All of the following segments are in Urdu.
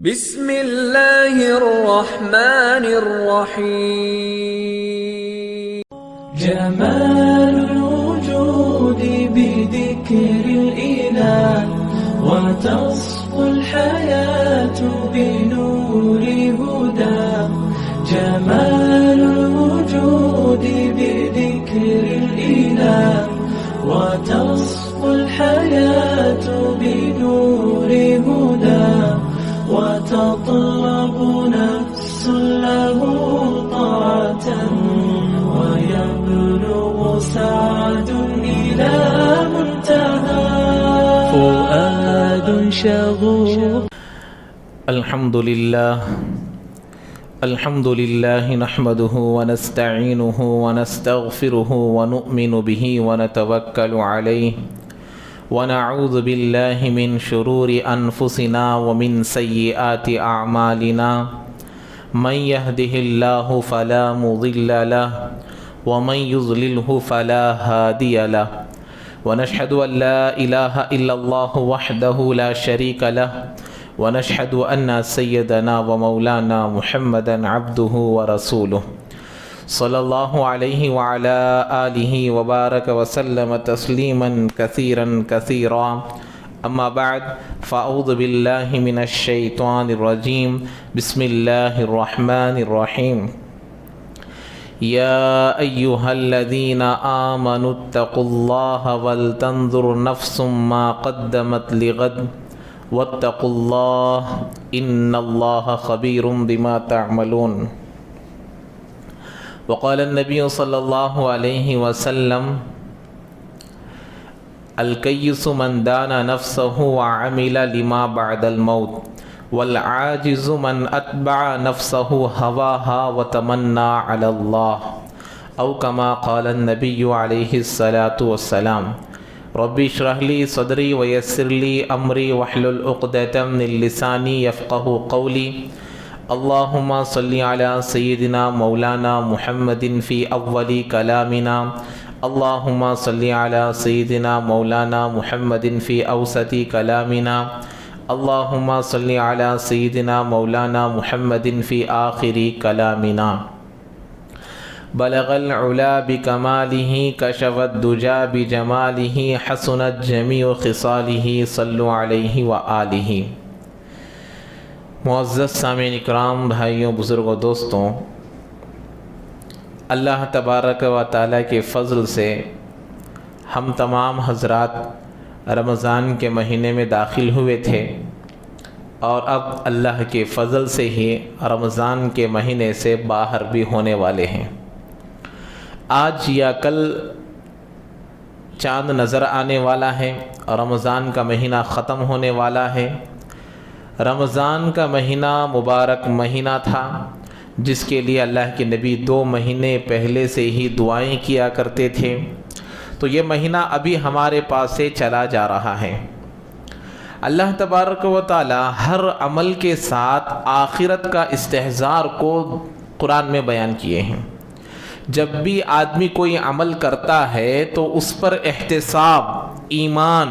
بسم اللہ الرحمن الرحیم جمال الوجود بذكر الإله وتصفو الحياة بنور هدى جمال الوجود بذكر الإله وتصفو الحياة بنور هدى وتطلب نفس له طاعة ويبلغ سعد إلى منتهى فؤاد شغوف. الحمد لله نحمده ونستعينه ونستغفره ونؤمن به ونتوكل عليه ونعوذ بالله من شرور أنفسنا ومن سيئات أعمالنا من يهده الله فلا مضل له ومن يضلله فلا هادي له ونشهد أن لا إله إلا الله وحده لا شريك له ونشهد أن سيدنا ومولانا محمدا عبده ورسوله صلی اللہ علیہ وعلى آلہ وبارک وسلم تسلیما کثیرا کثیرا اما بعد فاعوذ باللہ من الشیطان الرجیم بسم اللہ الرحمن الرحیم یا ایہا الذین آمنوا اتقوا اللہ ولتنظر نفس ما قدمت لغد واتقوا اللہ ان اللہ خبیر بما تعملون. وقال النبی صلی اللہ علیہ وسلم الکیس من دان نفسه وعمل لما بعد الموت والعاجز من اتبع نفسه هواها وتمنى على الله او كما قال النبی علیہ الصلاة والسلام ربی اشرح لی صدری ویسر لی امری واحلل عقدۃ من لسانی یفقهوا قولی. اللہم صلی علی سیدنا مولانا محمد فی اول کلامنا اللہم صلی علی سیدنا مولانا محمد فی اوسط کلامنا اللہم صلی علی سیدنا مولانا محمد فی آخر کلامنا. بلغ العلا بکمالہ کشف الدجا بجمالہ حسنت جمیع خصالہ صلوا علیہ وآلہ. معزز سامعین اکرام، بھائیوں، بزرگوں، دوستوں، اللہ تبارک و تعالیٰ کے فضل سے ہم تمام حضرات رمضان کے مہینے میں داخل ہوئے تھے اور اب اللہ کے فضل سے ہی رمضان کے مہینے سے باہر بھی ہونے والے ہیں. آج یا کل چاند نظر آنے والا ہے اور رمضان کا مہینہ ختم ہونے والا ہے. رمضان کا مہینہ مبارک مہینہ تھا جس کے لیے اللہ کے نبی 2 مہینے پہلے سے ہی دعائیں کیا کرتے تھے. تو یہ مہینہ ابھی ہمارے پاس سے چلا جا رہا ہے. اللہ تبارک و تعالی ہر عمل کے ساتھ آخرت کا استحضار کو قرآن میں بیان کیے ہیں. جب بھی آدمی کوئی عمل کرتا ہے تو اس پر احتساب، ایمان،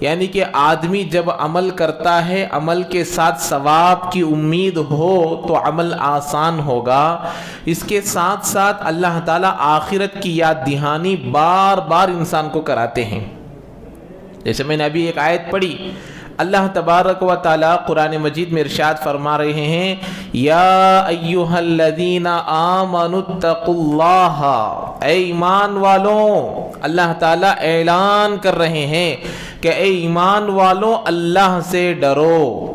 یعنی کہ آدمی جب عمل کرتا ہے عمل کے ساتھ ثواب کی امید ہو تو عمل آسان ہوگا. اس کے ساتھ ساتھ اللہ تعالیٰ آخرت کی یاد دہانی بار بار انسان کو کراتے ہیں. جیسے میں نے ابھی ایک آیت پڑھی، اللہ تبارک و تعالیٰ قرآن مجید میں ارشاد فرما رہے ہیں یا ایہا الذین آمنوا اتقوا اللہ، اے ایمان والوں. اللہ تعالیٰ اعلان کر رہے ہیں کہ اے ایمان والوں اللہ سے ڈرو.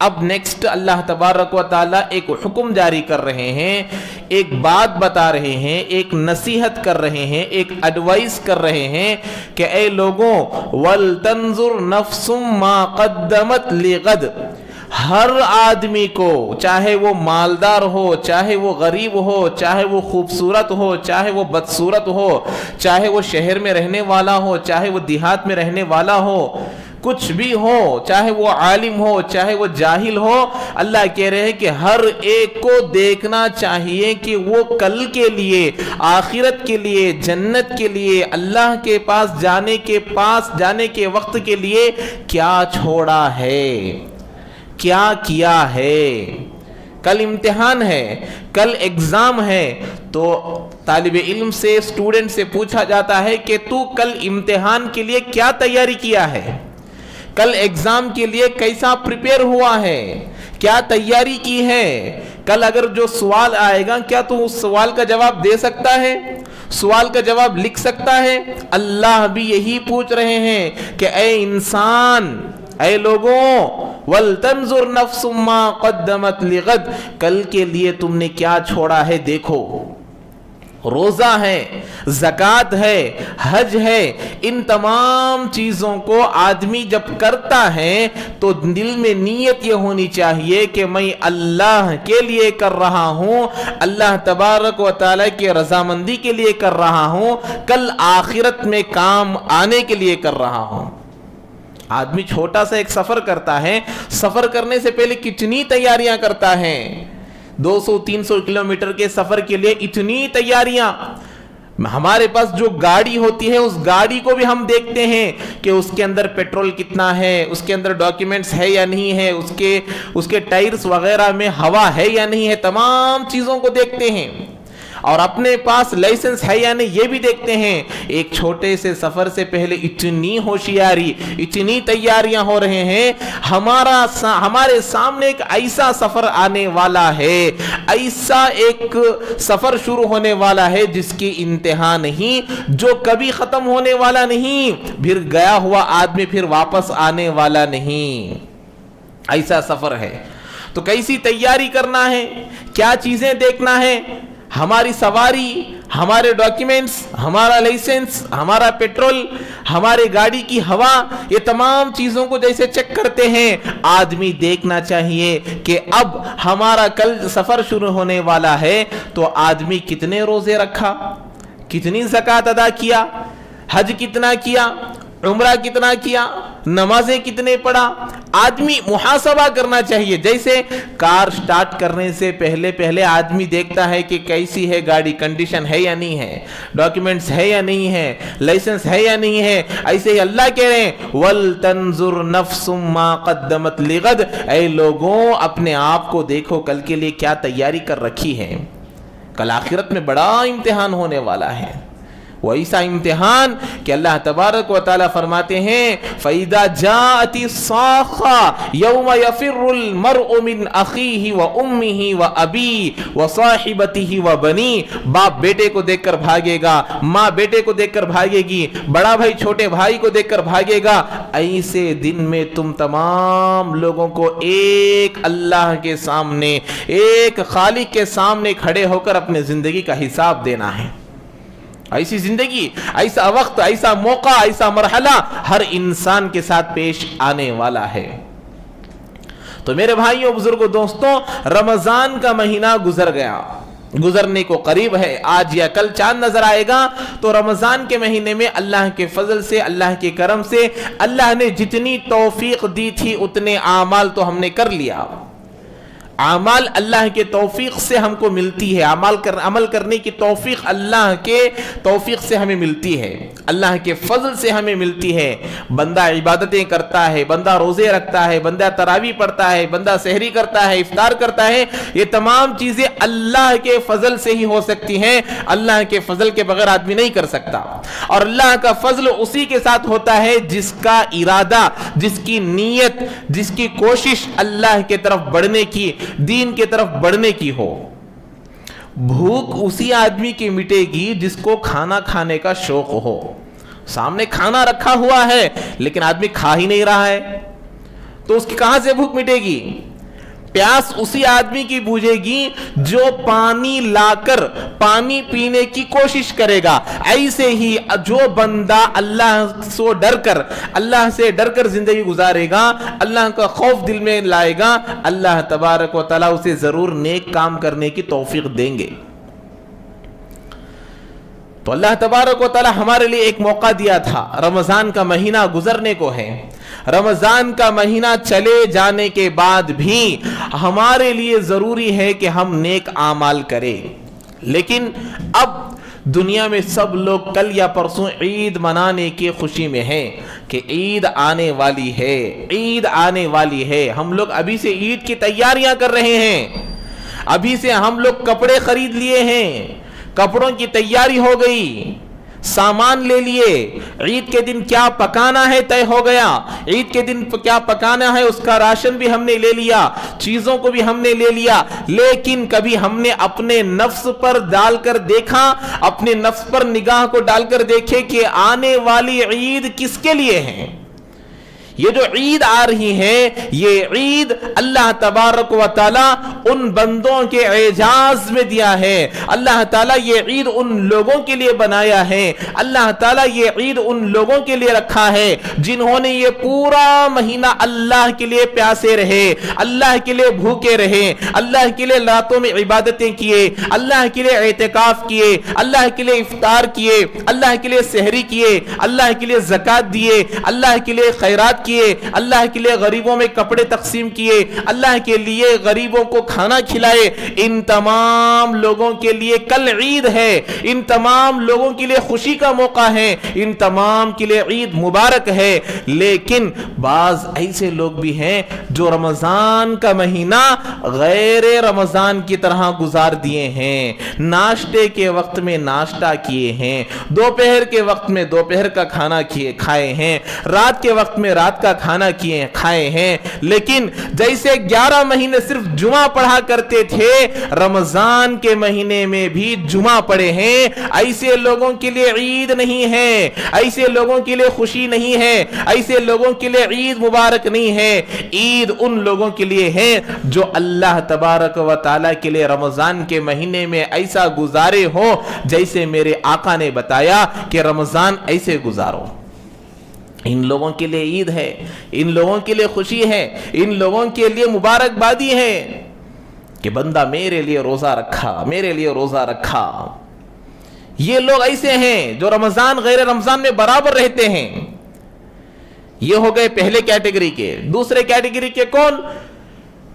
اب نیکسٹ اللہ تبارک و تعالیٰ ایک حکم جاری کر رہے ہیں، ایک بات بتا رہے ہیں، ایک نصیحت کر رہے ہیں، ایک ایڈوائس کر رہے ہیں کہ اے لوگوں وَلْتَنْظُرْ نَفْسٌ مَا قَدَّمَتْ لِغَدْ. ہر آدمی کو، چاہے وہ مالدار ہو، چاہے وہ غریب ہو، چاہے وہ خوبصورت ہو، چاہے وہ بدصورت ہو، چاہے وہ شہر میں رہنے والا ہو، چاہے وہ دیہات میں رہنے والا ہو، کچھ بھی ہو، چاہے وہ عالم ہو چاہے وہ جاہل ہو، اللہ کہہ رہے ہیں کہ ہر ایک کو دیکھنا چاہیے کہ وہ کل کے لیے، آخرت کے لیے، جنت کے لیے، اللہ کے پاس جانے کے وقت کے لیے کیا چھوڑا ہے. کیا کیا ہے. کل امتحان ہے, کل ایگزام ہے, تو طالب علم سے, اسٹوڈنٹ سے پوچھا جاتا ہے کہ تو کل امتحان کے لیے کیا تیاری کیا ہے, کل ایگزام کے لیے کیسا پریپیئر ہوا ہے, کیا تیاری کی ہے, کل اگر جو سوال آئے گا کیا تو اس سوال کا جواب دے سکتا ہے, سوال کا جواب لکھ سکتا ہے. اللہ بھی یہی پوچھ رہے ہیں کہ اے انسان, اے لوگوں, وَلْتَنْظُرْ نَفْسٌ مَا قَدَّمَتْ لِغَدْ, کل کے لیے تم نے کیا چھوڑا ہے دیکھو. روزہ ہے, زکوٰۃ ہے, حج ہے, ان تمام چیزوں کو آدمی جب کرتا ہے تو دل میں نیت یہ ہونی چاہیے کہ میں اللہ کے لیے کر رہا ہوں, اللہ تبارک و تعالیٰ کی رضامندی کے لیے کر رہا ہوں, کل آخرت میں کام آنے کے لیے کر رہا ہوں. آدمی چھوٹا سا ایک سفر کرتا ہے, سفر کرنے سے پہلے کتنی تیاریاں کرتا ہے. 200-300 کلومیٹر کے سفر کے لیے اتنی تیاریاں. ہمارے پاس جو گاڑی ہوتی ہے اس گاڑی کو بھی ہم دیکھتے ہیں کہ اس کے اندر پیٹرول کتنا ہے, اس کے اندر ڈاکیومنٹس ہے یا نہیں ہے, اس کے ٹائرز وغیرہ میں ہوا ہے یا نہیں ہے, تمام چیزوں کو دیکھتے ہیں. اور اپنے پاس لائسنس ہے یا نہیں یہ بھی دیکھتے ہیں. ایک چھوٹے سے سفر سے پہلے اتنی ہوشیاری, اتنی تیاریاں ہو رہے ہیں. ہمارے سامنے ایک ایسا سفر آنے والا ہے, ایسا ایک سفر شروع ہونے والا ہے جس کی انتہا نہیں, جو کبھی ختم ہونے والا نہیں, پھر گیا ہوا آدمی پھر واپس آنے والا نہیں. ایسا سفر ہے. تو کیسی تیاری کرنا ہے, کیا چیزیں دیکھنا ہے, ہماری سواری, ہمارے ڈاکیومنٹس, ہمارا لائسنس, ہمارا پیٹرول, ہمارے گاڑی کی ہوا, یہ تمام چیزوں کو جیسے چیک کرتے ہیں آدمی دیکھنا چاہیے کہ اب ہمارا کل سفر شروع ہونے والا ہے تو آدمی کتنے روزے رکھا, کتنی زکوٰۃ ادا کیا, حج کتنا کیا, عمرہ کتنا کیا, نمازیں کتنے پڑھا. آدمی محاسبہ کرنا چاہیے. جیسے کار سٹارٹ کرنے سے پہلے آدمی دیکھتا ہے کہ کیسی ہے گاڑی, کنڈیشن ہے یا نہیں ہے, ڈاکیومنٹس ہے یا نہیں ہے, لائسنس ہے یا نہیں ہے. ایسے ہی اللہ کہہ رہے ہیں وَلْتَنْظُرْ نَفْسٌ مَا قَدَّمَتْ لِغَدْ, اے لوگوں اپنے آپ کو دیکھو کل کے لیے کیا تیاری کر رکھی ہے. کل آخرت میں بڑا امتحان ہونے والا ہے. وہ ایسا امتحان کہ اللہ تبارک و تعالیٰ فرماتے ہیں فَإِذَا جَاءَتِ الصَّاخَّةُ يَوْمَ يَفِرُّ الْمَرْءُ مِنْ أَخِيهِ وَأُمِّهِ وَأَبِيهِ وَصَاحِبَتِهِ وَبَنِيهِ. باپ بیٹے کو دیکھ کر بھاگے گا, ماں بیٹے کو دیکھ کر بھاگے گی, بڑا بھائی چھوٹے بھائی کو دیکھ کر بھاگے گا. ایسے دن میں تم تمام لوگوں کو ایک اللہ کے سامنے, ایک خالق کے سامنے کھڑے ہو کر اپنے زندگی کا حساب دینا ہے. ایسی زندگی, ایسا وقت, ایسا موقع, ایسا مرحلہ ہر انسان کے ساتھ پیش آنے والا ہے. تو میرے بھائیوں, بزرگوں, دوستوں, رمضان کا مہینہ گزر گیا, گزرنے کو قریب ہے. آج یا کل چاند نظر آئے گا. تو رمضان کے مہینے میں اللہ کے فضل سے, اللہ کے کرم سے اللہ نے جتنی توفیق دی تھی اتنے اعمال تو ہم نے کر لیا. اعمال اللہ کے توفیق سے ہم کو ملتی ہے, عمل کرنے کی توفیق اللہ کے توفیق سے ہمیں ملتی ہے, اللہ کے فضل سے ہمیں ملتی ہے. بندہ عبادتیں کرتا ہے, بندہ روزے رکھتا ہے, بندہ تراویح پڑھتا ہے, بندہ سحری کرتا ہے, افطار کرتا ہے. یہ تمام چیزیں اللہ کے فضل سے ہی ہو سکتی ہیں. اللہ کے فضل کے بغیر آدمی نہیں کر سکتا. اور اللہ کا فضل اسی کے ساتھ ہوتا ہے جس کا ارادہ, جس کی نیت, جس کی کوشش اللہ کے طرف بڑھنے کی, دین کے طرف بڑھنے کی ہو. بھوک اسی آدمی کی مٹے گی جس کو کھانا کھانے کا شوق ہو. سامنے کھانا رکھا ہوا ہے لیکن آدمی کھا ہی نہیں رہا ہے تو اس کی کہاں سے بھوک مٹے گی. پیاس اسی آدمی کی بوجھے گی جو پانی لا کر پانی پینے کی کوشش کرے گا. ایسے ہی جو بندہ اللہ سے ڈر کر زندگی گزارے گا, اللہ کا خوف دل میں لائے گا, اللہ تبارک و تعالیٰ اسے ضرور نیک کام کرنے کی توفیق دیں گے. تو اللہ تبارک و تعالیٰ ہمارے لیے ایک موقع دیا تھا. رمضان کا مہینہ گزرنے کو ہے. رمضان کا مہینہ چلے جانے کے بعد بھی ہمارے لیے ضروری ہے کہ ہم نیک اعمال کریں. لیکن اب دنیا میں سب لوگ کل یا پرسوں عید منانے کی خوشی میں ہیں کہ عید آنے والی ہے، عید آنے والی ہے۔ ہم لوگ ابھی سے عید کی تیاریاں کر رہے ہیں، ابھی سے ہم لوگ کپڑے خرید لیے ہیں، کپڑوں کی تیاری ہو گئی، سامان لے لیے، عید کے دن کیا پکانا ہے طے ہو گیا، عید کے دن کیا پکانا ہے اس کا راشن بھی ہم نے لے لیا، چیزوں کو بھی ہم نے لے لیا۔ لیکن کبھی ہم نے اپنے نفس پر ڈال کر دیکھا، اپنے نفس پر نگاہ کو ڈال کر دیکھے کہ آنے والی عید کس کے لیے ہے؟ یہ جو عید آ رہی ہے، یہ عید اللہ تبارک و تعالی ان بندوں کے اعجاز میں دیا ہے۔ اللہ تعالیٰ یہ عید ان لوگوں کے لیے بنایا ہے، اللہ تعالیٰ یہ عید ان لوگوں کے لیے رکھا ہے جنہوں نے یہ پورا مہینہ اللہ کے لیے پیاسے رہے، اللہ کے لیے بھوکے رہے، اللہ کے لیے راتوں میں عبادتیں کیے، اللہ کے لیے اعتکاف کیے، اللہ کے لیے افطار کیے، اللہ کے لیے سحری کیے، اللہ کے لیے زکوٰۃ دیے، اللہ کے لیے خیرات کیے، اللہ کے لیے غریبوں میں کپڑے تقسیم کیے، اللہ کے لیے غریبوں کو کھانا کھلائے۔ ان تمام لوگوں کے لیے کل عید ہے، ان تمام لوگوں کے لیے خوشی کا موقع ہے، ان تمام کے لیے عید مبارک ہے۔ لیکن بعض ایسے لوگ بھی ہیں جو رمضان کا مہینہ غیر رمضان کی طرح گزار دیے ہیں، ناشتے کے وقت میں ناشتہ کیے ہیں، دوپہر کے وقت میں دوپہر کا کھانا کھائے ہیں، رات کے وقت میں رات کا کھانا کھائے ہیں، لیکن جیسے 11 مہینے صرف جمعہ پڑھا کرتے تھے، رمضان کے مہینے میں بھی جمعہ پڑھے ہیں۔ ایسے لوگوں کے لیے عید نہیں ہے، ایسے لوگوں کے لیے خوشی نہیں ہے، ایسے لوگوں کے لیے عید مبارک نہیں ہے۔ عید ان لوگوں کے لیے ہے جو اللہ تبارک و تعالیٰ کے لیے رمضان کے مہینے میں ایسا گزارے ہو جیسے میرے آقا نے بتایا کہ رمضان ایسے گزارو۔ ان لوگوں کے لیے عید ہے، ان لوگوں کے لیے خوشی ہے، ان لوگوں کے لیے مبارکبادی ہے کہ بندہ میرے لیے روزہ رکھا، میرے لیے روزہ رکھا۔ یہ لوگ ایسے ہیں جو رمضان غیر رمضان میں برابر رہتے ہیں۔ یہ ہو گئے پہلے کیٹیگری کے۔ دوسرے کیٹیگری کے کون؟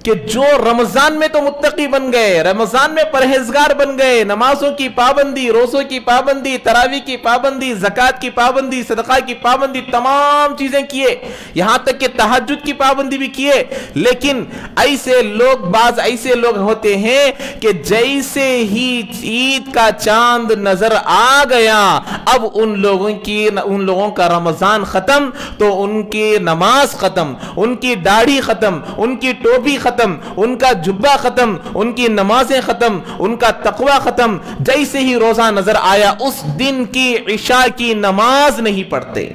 کہ جو رمضان میں تو متقی بن گئے، رمضان میں پرہیزگار بن گئے، نمازوں کی پابندی، روزوں کی پابندی، تراویح کی پابندی، زکوٰۃ کی پابندی، صدقہ کی پابندی، تمام چیزیں کیے، یہاں تک کہ تہجد کی پابندی بھی کیے۔ لیکن ایسے لوگ، بعض ایسے لوگ ہوتے ہیں کہ جیسے ہی عید کا چاند نظر آ گیا، اب ان لوگوں کا رمضان ختم تو ان کی نماز ختم، ان کی داڑھی ختم، ان کی ٹوپی ختم، ان کا جبہ ختم، ان کی نمازیں ختم، ان کا تقوی ختم۔ جیسے ہی روزہ نظر آیا اس دن کی عشاء کی نماز نہیں پڑھتے۔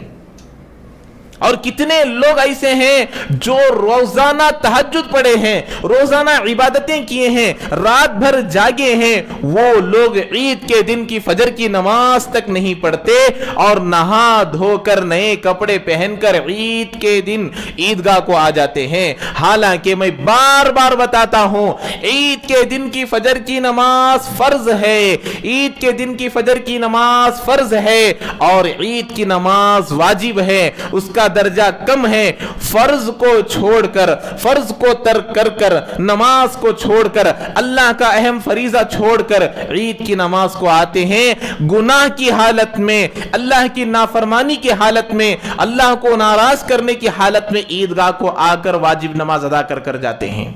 اور کتنے لوگ ایسے ہیں جو روزانہ تہجد پڑھے ہیں، روزانہ عبادتیں کیے ہیں، رات بھر جاگے ہیں، وہ لوگ عید کے دن کی فجر کی نماز تک نہیں پڑھتے اور نہا دھو کر نئے کپڑے پہن کر عید کے دن عیدگاہ کو آ جاتے ہیں۔ حالانکہ میں بار بار بتاتا ہوں، عید کے دن کی فجر کی نماز فرض ہے، عید کے دن کی فجر کی نماز فرض ہے اور عید کی نماز واجب ہے، اس کا درجہ کم ہے۔ فرض کو چھوڑ کر، فرض کو ترک کر کر، نماز کو چھوڑ کر، اللہ کا اہم فریضہ چھوڑ کر عید کی نماز کو آتے ہیں، گناہ کی حالت میں، اللہ کی نافرمانی کی حالت میں، اللہ کو ناراض کرنے کی حالت میں عیدگاہ کو آ کر واجب نماز ادا کر کر جاتے ہیں۔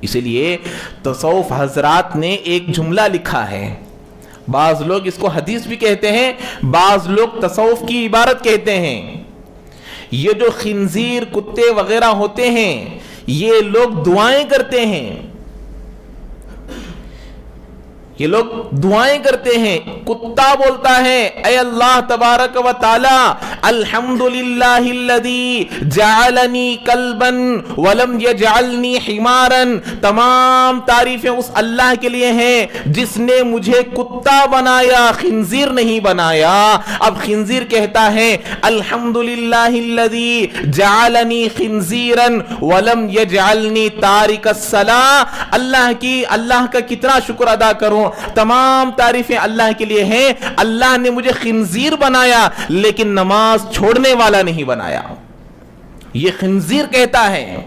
اسی لیے تصوف حضرات نے ایک جملہ لکھا ہے، بعض لوگ اس کو حدیث بھی کہتے ہیں، بعض لوگ تصوف کی عبارت کہتے ہیں۔ یہ جو خنزیر، کتے وغیرہ ہوتے ہیں، یہ لوگ دعائیں کرتے ہیں، یہ لوگ دعائیں کرتے ہیں۔ کتا بولتا ہے اے اللہ تبارک و تعالی الحمدللہ الذی جعلنی کلبا ولم یجعلنی حمارا، تمام تعریفیں اس اللہ کے لیے ہیں جس نے مجھے کتا بنایا، خنزیر نہیں بنایا۔ اب خنزیر کہتا ہے الحمدللہ الذی جعلنی خنزیرا ولم یجعلنی تارک الصلاۃ، اللہ کا کتنا شکر ادا کروں، تمام تعریفیں اللہ کے لیے ہیں، اللہ نے مجھے خنزیر بنایا لیکن نماز چھوڑنے والا نہیں بنایا۔ یہ خنزیر کہتا ہے،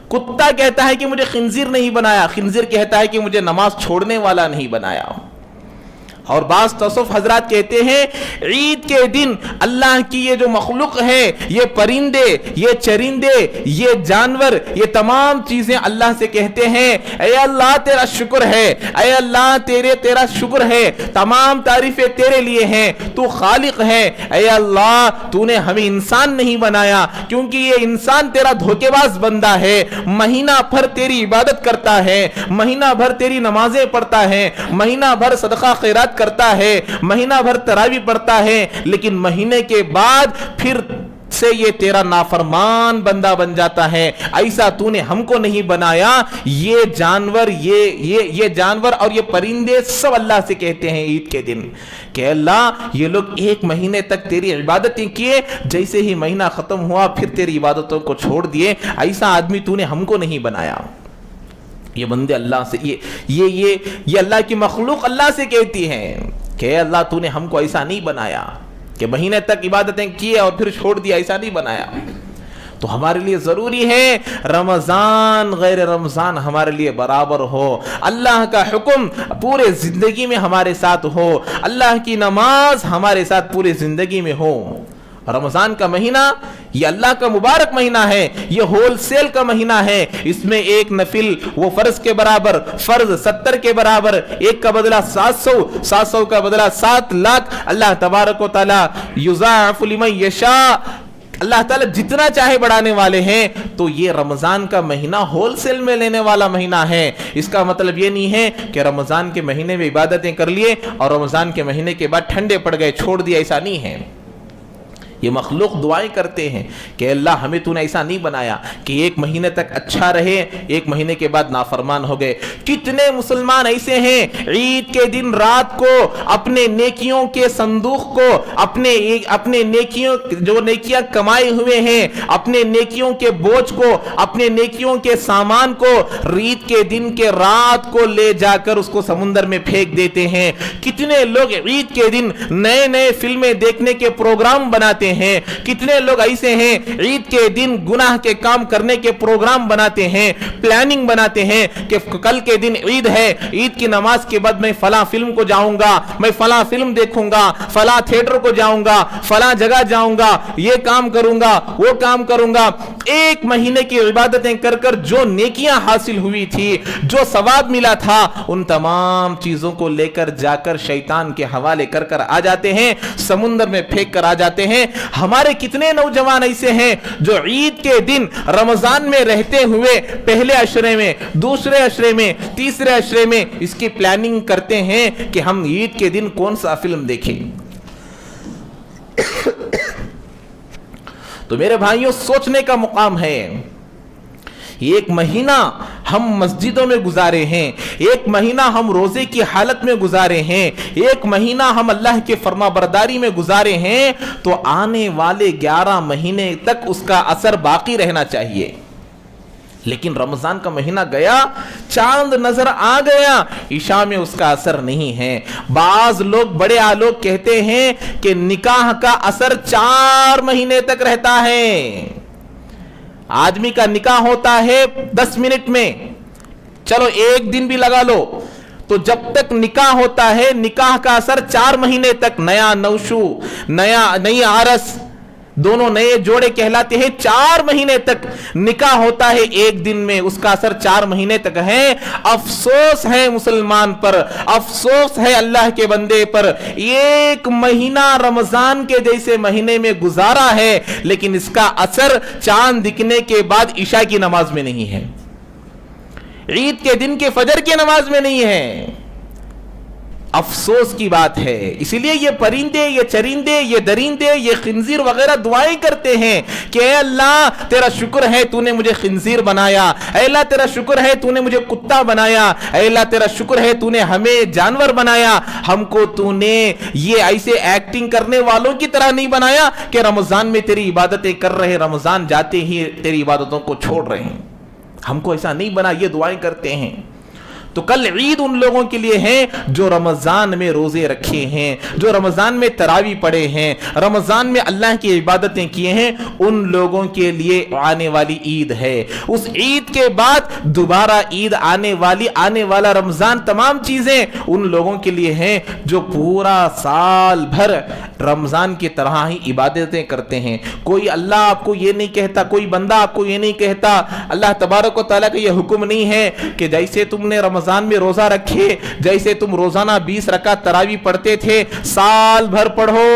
کتا کہتا ہے کہ مجھے خنزیر نہیں بنایا، خنزیر کہتا ہے کہ مجھے نماز چھوڑنے والا نہیں بنایا۔ اور بعض تصوف حضرات کہتے ہیں عید کے دن اللہ کی یہ جو مخلوق ہے، یہ پرندے، یہ چرندے، یہ جانور، یہ تمام چیزیں اللہ سے کہتے ہیں اے اللہ تیرا شکر ہے، اے اللہ تیرا شکر ہے، تمام تعریفیں تیرے لیے ہیں، تو خالق ہے، اے اللہ تو نے ہمیں انسان نہیں بنایا کیونکہ یہ انسان تیرا دھوکے باز بندہ ہے، مہینہ بھر تیری عبادت کرتا ہے، مہینہ بھر تیری نمازیں پڑھتا ہے، مہینہ بھر صدقہ خیرات کرتا ہے، مہینہ بھر تراویح پڑھتا ہے، لیکن مہینے کے بعد پھر سے یہ تیرا نافرمان بندہ بن جاتا ہے۔ ایسا تو نے ہم کو نہیں بنایا۔ یہ جانور یہ جانور اور یہ پرندے سب اللہ سے کہتے ہیں عید کے دن کہ اللہ یہ لوگ ایک مہینے تک تیری عبادتیں کیے، جیسے ہی مہینہ ختم ہوا پھر تیری عبادتوں کو چھوڑ دیے، ایسا آدمی تو نے ہم کو نہیں بنایا۔ یہ بندے اللہ سے یہ اللہ کی مخلوق اللہ سے کہتی ہیں کہ اللہ تو نے ہم کو ایسا نہیں بنایا کہ مہینے تک عبادتیں کیے اور پھر چھوڑ دیا، ایسا نہیں بنایا۔ تو ہمارے لیے ضروری ہے رمضان غیر رمضان ہمارے لیے برابر ہو، اللہ کا حکم پورے زندگی میں ہمارے ساتھ ہو، اللہ کی نماز ہمارے ساتھ پورے زندگی میں ہو۔ رمضان کا مہینہ یہ اللہ کا مبارک مہینہ ہے، یہ ہول سیل کا مہینہ ہے، اس میں ایک نفل وہ فرض کے برابر، فرض 70 کے برابر، ایک کا بدلہ 700 کا بدلہ 7 لاکھ، اللہ تبارک و تعالی یضاعف لمن یشاء، اللہ تعالیٰ جتنا چاہے بڑھانے والے ہیں۔ تو یہ رمضان کا مہینہ ہول سیل میں لینے والا مہینہ ہے۔ اس کا مطلب یہ نہیں ہے کہ رمضان کے مہینے میں عبادتیں کر لیے اور رمضان کے مہینے کے بعد ٹھنڈے پڑ گئے چھوڑ دیا، ایسا نہیں ہے۔ یہ مخلوق دعائیں کرتے ہیں کہ اللہ ہمیں تو نے ایسا نہیں بنایا کہ ایک مہینے تک اچھا رہے، ایک مہینے کے بعد نافرمان ہو گئے۔ کتنے مسلمان ایسے ہیں عید کے دن رات کو اپنے نیکیوں کے صندوق کو، اپنے نیکیوں جو نیکیاں کمائے ہوئے ہیں، اپنے نیکیوں کے بوجھ کو، اپنے نیکیوں کے سامان کو عید کے دن کے رات کو لے جا کر اس کو سمندر میں پھینک دیتے ہیں۔ کتنے لوگ عید کے دن نئے فلمیں دیکھنے کے پروگرام بناتے ہیں، کتنے لوگ ایسے ہیں عید کے دن گناہ کے کام کرنے کے پروگرام بناتے ہیں، پلاننگ بناتے ہیں کہ کل کے دن عید ہے، عید کی نماز کے بعد میں فلاں فلم کو جاؤں گا، میں فلاں فلم دیکھوں گا، فلاں تھیٹر کو جاؤں گا، فلاں جگہ جاؤں گا، یہ کام کروں گا، وہ کام کروں گا۔ ایک مہینے کی عبادتیں کر کر جو نیکیاں حاصل ہوئی تھی، جو ثواب ملا تھا، ان تمام چیزوں کو لے کر جا کر شیطان کے حوالے کر کر آ جاتے ہیں، سمندر میں پھینک کر آ جاتے ہیں۔ ہمارے کتنے نوجوان ایسے ہیں جو عید کے دن رمضان میں رہتے ہوئے پہلے عشرے میں، دوسرے عشرے میں، تیسرے عشرے میں اس کی پلاننگ کرتے ہیں کہ ہم عید کے دن کون سا فلم دیکھیں۔ تو میرے بھائیوں سوچنے کا مقام ہے۔ ایک مہینہ ہم مسجدوں میں گزارے ہیں، ایک مہینہ ہم روزے کی حالت میں گزارے ہیں، ایک مہینہ ہم اللہ کے فرما برداری میں گزارے ہیں، تو آنے والے 11 مہینے تک اس کا اثر باقی رہنا چاہیے۔ لیکن رمضان کا مہینہ گیا، چاند نظر آ گیا، عشاء میں اس کا اثر نہیں ہے۔ بعض لوگ بڑے لوگ کہتے ہیں کہ نکاح کا اثر 4 مہینے تک رہتا ہے۔ آدمی کا نکاح ہوتا ہے 10 منٹ میں، چلو 1 دن بھی لگا لو، تو جب تک نکاح ہوتا ہے نکاح کا اثر 4 مہینے تک، نیا نوشو، نئی عرس، دونوں نئے جوڑے کہلاتے ہیں۔ 4 مہینے تک نکاح ہوتا ہے، 1 دن میں اس کا اثر 4 مہینے تک ہے۔ افسوس ہے مسلمان پر، افسوس ہے اللہ کے بندے پر، 1 مہینہ رمضان کے جیسے مہینے میں گزارا ہے لیکن اس کا اثر چاند دکھنے کے بعد عشاء کی نماز میں نہیں ہے، عید کے دن کے فجر کی نماز میں نہیں ہے۔ افسوس کی بات ہے۔ اسی لیے یہ پرندے، یہ چرندے، یہ درندے، یہ خنزیر وغیرہ دعائیں کرتے ہیں کہ اے اللہ تیرا شکر ہے تو نے مجھے خنزیر بنایا، اے اللہ تیرا شکر ہے تو نے مجھے کتا بنایا، اے اللہ تیرا شکر ہے تو نے ہمیں جانور بنایا، ہم کو تو نے یہ ایسے ایکٹنگ کرنے والوں کی طرح نہیں بنایا کہ رمضان میں تیری عبادتیں کر رہے، رمضان جاتے ہی تیری عبادتوں کو چھوڑ رہے ہیں، ہم کو ایسا نہیں بنا، یہ دعائیں کرتے ہیں۔ تو کل عید ان لوگوں کے لیے ہے جو رمضان میں روزے رکھے ہیں, جو رمضان میں تراویح پڑھے ہیں, رمضان میں اللہ کی عبادتیں کیے ہیں, ان لوگوں کے لیے آنے والی عید ہے. اس عید کے بعد دوبارہ عید آنے والا رمضان, تمام چیزیں ان لوگوں کے لیے ہیں جو پورا سال بھر رمضان کی طرح ہی عبادتیں کرتے ہیں. کوئی اللہ آپ کو یہ نہیں کہتا, کوئی بندہ آپ کو یہ نہیں کہتا, اللہ تبارک و تعالیٰ کا یہ حکم نہیں ہے کہ جیسے تم نے رمضان میں روزہ رکھے, جیسے تم روزانہ 20 رکعت تراویح پڑھتے تھے سال بھر پڑھو.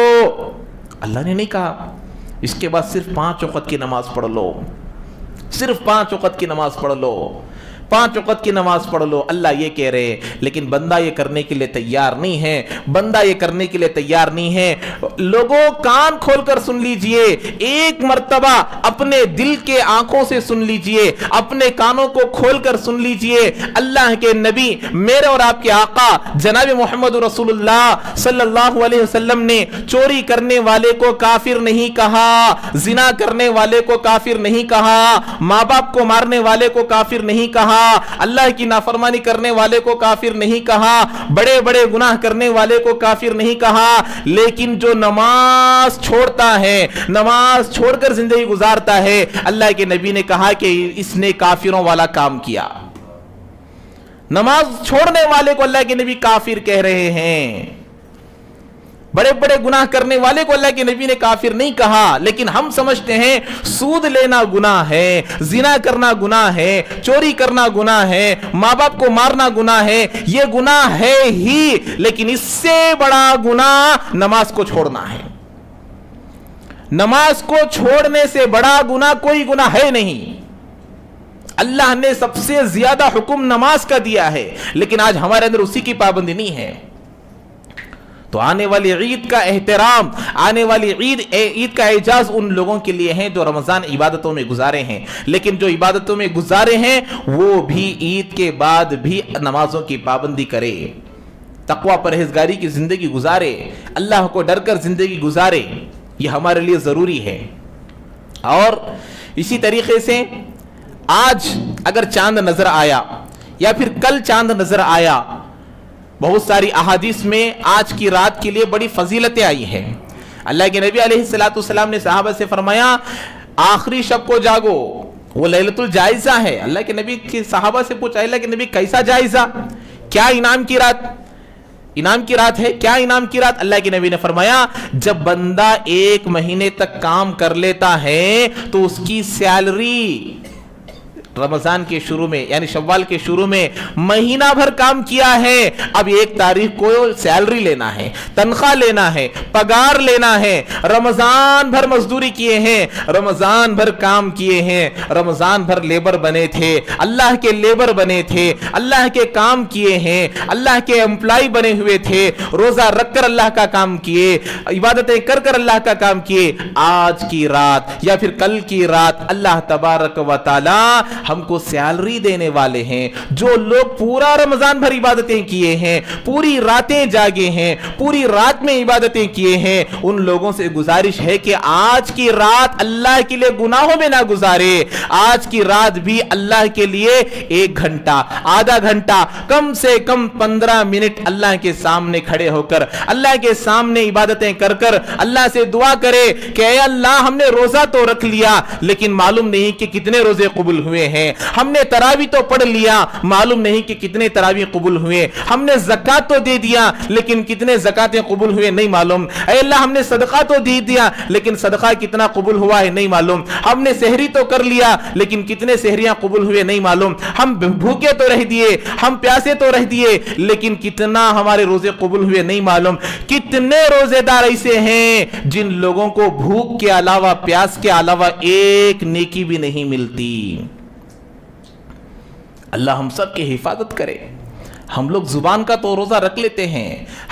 اللہ نے نہیں کہا. اس کے بعد صرف 5 وقت کی نماز پڑھ لو, صرف 5 وقت کی نماز پڑھ لو, 5 وقت کی نماز پڑھ لو, اللہ یہ کہہ رہے. لیکن بندہ یہ کرنے کے لیے تیار نہیں ہے, بندہ یہ کرنے کے لیے تیار نہیں ہے. لوگوں کان کھول کر سن لیجئے, ایک مرتبہ اپنے دل کے آنکھوں سے سن لیجئے, اپنے کانوں کو کھول کر سن لیجئے. اللہ کے نبی, میرے اور آپ کے آقا جناب محمد رسول اللہ صلی اللہ علیہ وسلم نے چوری کرنے والے کو کافر نہیں کہا, زنا کرنے والے کو کافر نہیں کہا, ماں باپ کو مارنے والے کو کافر نہیں کہا, اللہ کی نافرمانی کرنے والے کو کافر نہیں کہا, بڑے بڑے گناہ کرنے والے کو کافر نہیں کہا. لیکن جو نماز چھوڑتا ہے, نماز چھوڑ کر زندگی گزارتا ہے, اللہ کے نبی نے کہا کہ اس نے کافروں والا کام کیا. نماز چھوڑنے والے کو اللہ کے نبی کافر کہہ رہے ہیں. بڑے بڑے گناہ کرنے والے کو اللہ کے نبی نے کافر نہیں کہا. لیکن ہم سمجھتے ہیں سود لینا گناہ ہے, زنا کرنا گناہ ہے, چوری کرنا گناہ ہے, ماں باپ کو مارنا گناہ ہے. یہ گناہ ہے ہی, لیکن اس سے بڑا گناہ نماز کو چھوڑنا ہے. نماز کو چھوڑنے سے بڑا گناہ کوئی گناہ ہے نہیں. اللہ نے سب سے زیادہ حکم نماز کا دیا ہے, لیکن آج ہمارے اندر اسی کی پابندی نہیں ہے. تو آنے والی عید کا احترام, آنے والی عید کا اعزاز ان لوگوں کے لیے ہیں جو رمضان عبادتوں میں گزارے ہیں. لیکن جو عبادتوں میں گزارے ہیں وہ بھی عید کے بعد بھی نمازوں کی پابندی کرے, تقوی پرہیزگاری کی زندگی گزارے, اللہ کو ڈر کر زندگی گزارے. یہ ہمارے لیے ضروری ہے. اور اسی طریقے سے آج اگر چاند نظر آیا یا پھر کل چاند نظر آیا, بہت ساری احادیث میں آج کی رات کے لیے بڑی فضیلتیں آئی ہیں. اللہ کے نبی علیہ السلام نے صحابہ سے فرمایا آخری شب کو جاگو, وہ لیلۃ الجائزہ ہے. اللہ کے نبی کے صحابہ سے پوچھا اللہ کے نبی کیسا جائزہ, کیا انعام کی رات, انعام کی رات ہے, کیا انعام کی رات؟ اللہ کے نبی نے فرمایا جب بندہ 1 مہینے تک کام کر لیتا ہے تو اس کی سیلری رمضان کے شروع میں یعنی شوال کے شروع میں مہینہ بھر کام کیا ہے, اب 1 تاریخ کو سیلری لینا ہے, تنخواہ لینا ہے, پگار لینا ہے. رمضان بھر مزدوری کیے ہیں, رمضان بھر کام کیے ہیں, رمضان بھر لیبر بنے تھے, اللہ کے لیبر بنے تھے, اللہ کے کام کیے ہیں, اللہ کے امپلائی بنے ہوئے تھے, روزہ رکھ کر اللہ کا کام کیے, عبادتیں کر کر اللہ کا کام کیے. آج کی رات یا پھر کل کی رات اللہ تبارک و تعالی ہم کو سیلری دینے والے ہیں. جو لوگ پورا رمضان بھر عبادتیں کیے ہیں, پوری راتیں جاگے ہیں, پوری رات میں عبادتیں کیے ہیں, ان لوگوں سے گزارش ہے کہ آج کی رات اللہ کے لیے گناہوں میں نہ گزارے. آج کی رات بھی اللہ کے لیے 1 گھنٹہ, آدھا گھنٹہ, کم سے کم 15 منٹ اللہ کے سامنے کھڑے ہو کر, اللہ کے سامنے عبادتیں کر کر اللہ سے دعا کرے کہ اے اللہ ہم نے روزہ تو رکھ لیا لیکن معلوم نہیں کہ کتنے روزے قبول ہوئے ہیں. ہم نے تراویح تو پڑھ لیا, معلوم نہیں کہ کتنے تراویح قبول ہوئے. ہم نے زکات تو دے دیا لیکن کتنے زکاتیں قبول ہوئے نہیں معلوم. اے اللہ ہم نے صدقہ تو دے دیا لیکن صدقہ کتنا قبول ہوا ہے نہیں معلوم. ہم نے سحری تو کر لیا لیکن کتنے سحریاں قبول ہوئے نہیں معلوم. ہم بھوکے تو رہ دیے, ہم پیاسے تو رہ دیے لیکن کتنا ہمارے روزے قبول ہوئے نہیں معلوم. کتنے روزے دار ایسے ہیں جن لوگوں کو بھوک کے علاوہ, پیاس کے علاوہ 1 نیکی بھی نہیں ملتی. اللہ ہم سب کی حفاظت کرے, ہم لوگ زبان کا تو روزہ رکھ لیتے ہیں،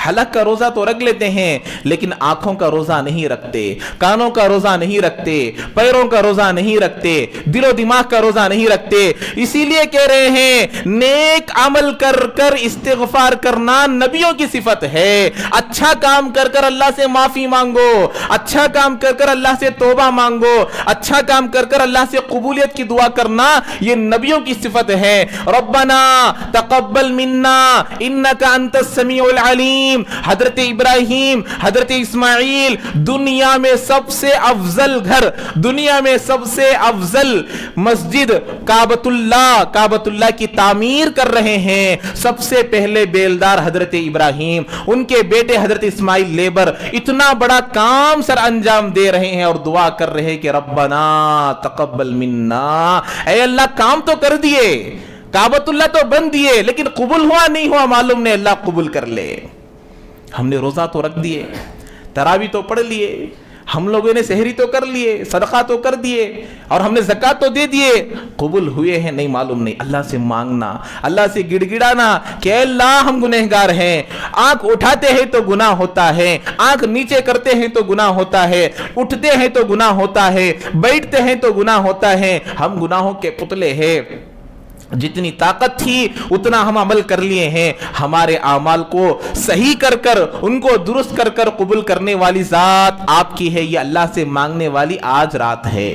حلق کا روزہ تو رکھ لیتے ہیں، لیکن آنکھوں کا روزہ نہیں رکھتے، کانوں کا روزہ نہیں رکھتے، پیروں کا روزہ نہیں رکھتے، دل و دماغ کا روزہ نہیں رکھتے۔ اسی لیے کہہ رہے ہیں نیک عمل کر کر استغفار کرنا نبیوں کی صفت ہے۔ اچھا کام کر کر اللہ سے معافی مانگو، اچھا کام کر کر اللہ سے توبہ مانگو، اچھا کام کر کر اللہ سے قبولیت کی دعا کرنا یہ نبیوں کی صفت ہے۔ ربنا تقبل منا انکا انت السمیع العلیم۔ حضرت ابراہیم، حضرت اسماعیل دنیا میں سب سے افضل گھر، دنیا میں سب سے افضل مسجد کعبۃ اللہ کی تعمیر کر رہے ہیں۔ سب سے پہلے بیلدار حضرت ابراہیم، ان کے بیٹے حضرت اسماعیل لیبر اتنا بڑا کام سر انجام دے رہے ہیں اور دعا کر رہے ہیں کہ ربنا تقبل منا، اے اللہ کام تو کر دیے، کعبۃ اللہ تو بن دیے، لیکن قبول ہوا نہیں ہوا معلوم نہیں، اللہ قبول کر لے۔ ہم نے روزہ تو رکھ دیے، تراویح تو پڑھ لیے، ہم لوگوں نے سحری تو کر لیے، صدقہ تو کر دیے، اور ہم نے زکات تو دے دیے، قبول ہوئے ہیں نہیں معلوم نہیں۔ اللہ سے مانگنا، اللہ سے گڑ گڑانا کہ اے اللہ ہم گنہگار ہیں، آنکھ اٹھاتے ہیں تو گناہ ہوتا ہے، آنکھ نیچے کرتے ہیں تو گناہ ہوتا ہے، اٹھتے ہیں تو گناہ ہوتا ہے، بیٹھتے ہیں تو گناہ ہوتا ہے، ہم گناہوں کے پتلے ہیں۔ جتنی طاقت تھی اتنا ہم عمل کر لیے ہیں، ہمارے اعمال کو صحیح کر کر ان کو درست کر کر قبول کرنے والی ذات آپ کی ہے۔ یہ اللہ سے مانگنے والی آج رات ہے،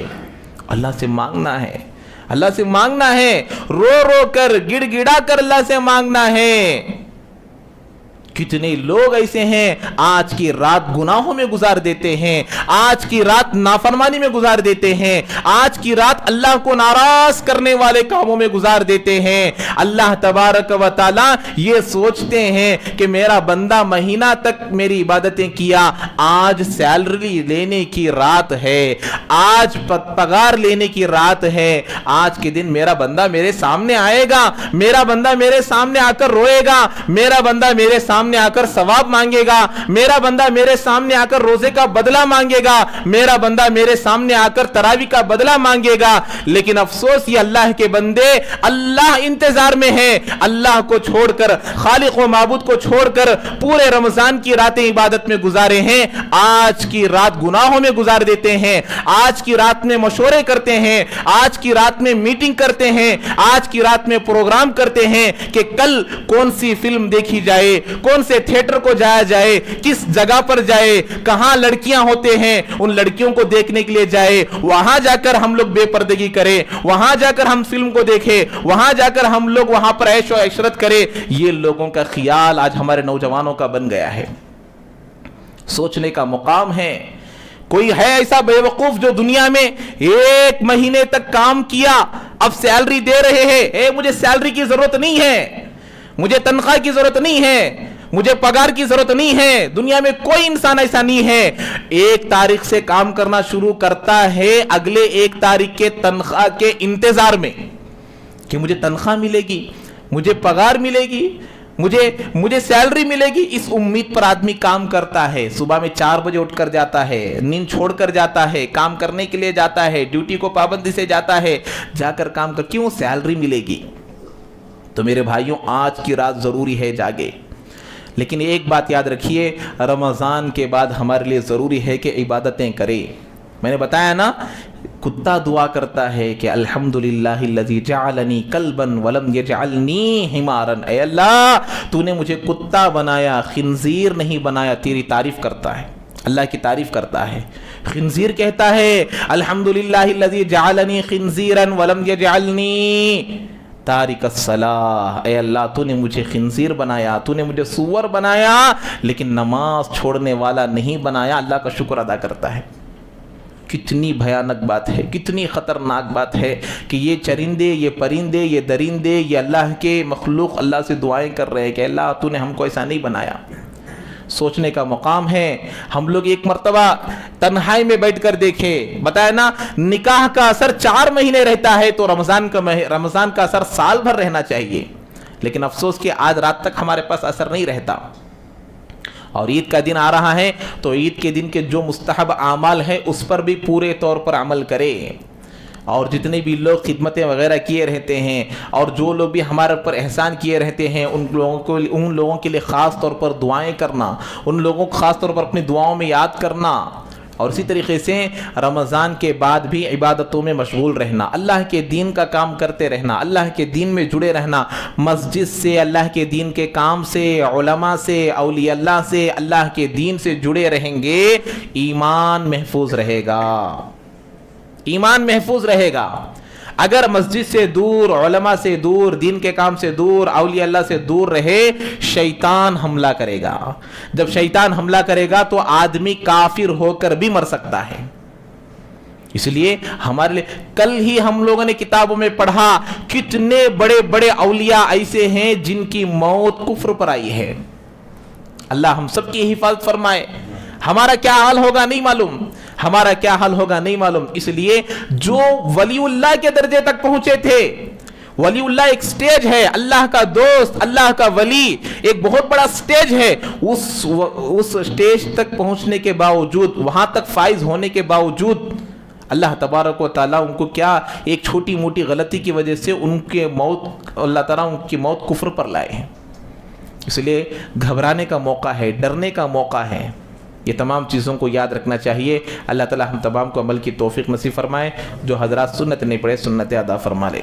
اللہ سے مانگنا ہے، اللہ سے مانگنا ہے، رو رو کر گڑ گڑا کر اللہ سے مانگنا ہے۔ کتنے لوگ ایسے ہیں آج کی رات گناہوں میں گزار دیتے ہیں، آج کی رات نافرمانی میں گزار دیتے ہیں، آج کی رات اللہ کو ناراض کرنے والے کاموں میں گزار دیتے ہیں۔ اللہ تبارک و تعالی یہ سوچتے ہیں کہ میرا بندہ مہینہ تک میری عبادتیں کیا، آج سیلری لینے کی رات ہے، آج پگار لینے کی رات ہے، آج کے دن میرا بندہ میرے سامنے آئے گا، میرا بندہ میرے سامنے آ کر روئے گا، میرا بندہ میرے سامنے آ کر ثواب مانگے گا، میرا بندہ میرے سامنے آ کر روزے کا بدلہ مانگے گا، میرا بندہ میرے سامنے آ کر تراویح کا بدلہ مانگے گا۔ لیکن افسوس یہ اللہ کے بندے اللہ انتظار میں ہیں، اللہ کو چھوڑ کر، خالق و معبود کو چھوڑ کر پورے رمضان کی راتیں عبادت میں گزارے ہیں، آج کی رات گناہوں میں گزار دیتے ہیں، آج کی رات میں مشورے کرتے ہیں، آج کی رات میں میٹنگ کرتے ہیں، آج کی رات میں پروگرام کرتے ہیں کہ کل کون سی فلم دیکھی جائے، کون سے تھیٹر کو جایا جائے، کس جگہ پر جائے، کہاں لڑکیاں ہوتے ہیں ان لڑکیوں کو دیکھنے کے لیے جائے، وہاں جا کر ہم لوگ بے پردگی کریں، وہاں جا کر ہم فلم کو دیکھیں، وہاں جا کر ہم لوگ وہاں پر عیش و عشرت کریں۔ یہ لوگوں کا خیال آج ہمارے نوجوانوں کا بن گیا ہے۔ سوچنے کا مقام ہے، کوئی ہے ایسا بے وقوف جو دنیا میں ایک مہینے تک کام کیا اب سیلری دے رہے ہیں، مجھے سیلری کی ضرورت نہیں ہے، مجھے تنخواہ کی ضرورت نہیں ہے، مجھے پگار کی ضرورت نہیں ہے؟ دنیا میں کوئی انسان ایسا نہیں ہے۔ 1 تاریخ سے کام کرنا شروع کرتا ہے اگلے 1 تاریخ کے تنخواہ کے انتظار میں کہ مجھے تنخواہ ملے گی، مجھے پگار ملے گی، مجھے سیلری ملے گی، اس امید پر آدمی کام کرتا ہے۔ صبح میں 4 بجے اٹھ کر جاتا ہے، نیند چھوڑ کر جاتا ہے، کام کرنے کے لیے جاتا ہے، ڈیوٹی کو پابندی سے جاتا ہے، جا کر کام کر، کیوں؟ سیلری ملے گی۔ تو میرے بھائیوں آج کی رات ضروری ہے جاگے، لیکن ایک بات یاد رکھیے، رمضان کے بعد ہمارے لیے ضروری ہے کہ عبادتیں کریں۔ میں نے بتایا نا، کتا دعا کرتا ہے کہ الحمدللہ الذی جعلنی کلبا ولم یجعلنی حمارا، اے اللہ تو نے مجھے کتا بنایا، خنزیر نہیں بنایا، تیری تعریف کرتا ہے، اللہ کی تعریف کرتا ہے۔ خنزیر کہتا ہے الحمدللہ الذی جعلنی خنزیرا ولم یجعلنی تارک الصلاۃ، اے اللہ تو نے مجھے خنزیر بنایا، تو نے مجھے سور بنایا، لیکن نماز چھوڑنے والا نہیں بنایا۔ اللہ کا شکر ادا کرتا ہے۔ کتنی بھیانک بات ہے، کتنی خطرناک بات ہے کہ یہ چرندے، یہ پرندے، یہ درندے، یہ اللہ کے مخلوق اللہ سے دعائیں کر رہے ہیں کہ اللہ تو نے ہم کو ایسا نہیں بنایا۔ سوچنے کا مقام ہے۔ ہم لوگ ایک مرتبہ تنہائی میں بیٹھ کر دیکھے، بتایا نا نکاح کا اثر 4 مہینے رہتا ہے تو رمضان کا اثر سال بھر رہنا چاہیے، لیکن افسوس کہ آج رات تک ہمارے پاس اثر نہیں رہتا۔ اور عید کا دن آ رہا ہے تو عید کے دن کے جو مستحب اعمال ہیں اس پر بھی پورے طور پر عمل کرے۔ اور جتنے بھی لوگ خدمتیں وغیرہ کیے رہتے ہیں اور جو لوگ بھی ہمارے اوپر احسان کیے رہتے ہیں ان لوگوں کے لیے خاص طور پر دعائیں کرنا، ان لوگوں کو خاص طور پر اپنی دعاؤں میں یاد کرنا، اور اسی طریقے سے رمضان کے بعد بھی عبادتوں میں مشغول رہنا، اللہ کے دین کا کام کرتے رہنا، اللہ کے دین میں جڑے رہنا، مسجد سے، اللہ کے دین کے کام سے، علماء سے، اولیاء اللہ سے، اللہ کے دین سے جڑے رہیں گے، ایمان محفوظ رہے گا، ایمان محفوظ رہے گا۔ اگر مسجد سے دور، علماء سے دور، دین کے کام سے دور، اولیاء اللہ سے دور رہے، شیطان حملہ کرے گا۔ جب شیطان حملہ کرے گا تو آدمی کافر ہو کر بھی مر سکتا ہے۔ اس لیے ہمارے لیے کل ہی ہم لوگوں نے کتابوں میں پڑھا کتنے بڑے بڑے اولیاء ایسے ہیں جن کی موت کفر پر آئی ہے۔ اللہ ہم سب کی حفاظت فرمائے۔ ہمارا کیا حال ہوگا نہیں معلوم، ہمارا کیا حال ہوگا نہیں معلوم۔ اس لیے جو ولی اللہ کے درجے تک پہنچے تھے، ولی اللہ ایک سٹیج ہے، اللہ کا دوست، اللہ کا ولی ایک بہت بڑا سٹیج ہے، اس سٹیج تک پہنچنے کے باوجود، وہاں تک فائز ہونے کے باوجود اللہ تبارک و تعالیٰ ان کو کیا ایک چھوٹی موٹی غلطی کی وجہ سے ان کے موت، اللہ تعالیٰ ان کی موت کفر پر لائے ہیں۔ اس لیے گھبرانے کا موقع ہے، ڈرنے کا موقع ہے، یہ تمام چیزوں کو یاد رکھنا چاہیے۔ اللہ تعالیٰ ہم تمام کو عمل کی توفیق نصیب فرمائے، جو حضرات سنت نہیں پڑھے سنت ادا فرما لیں۔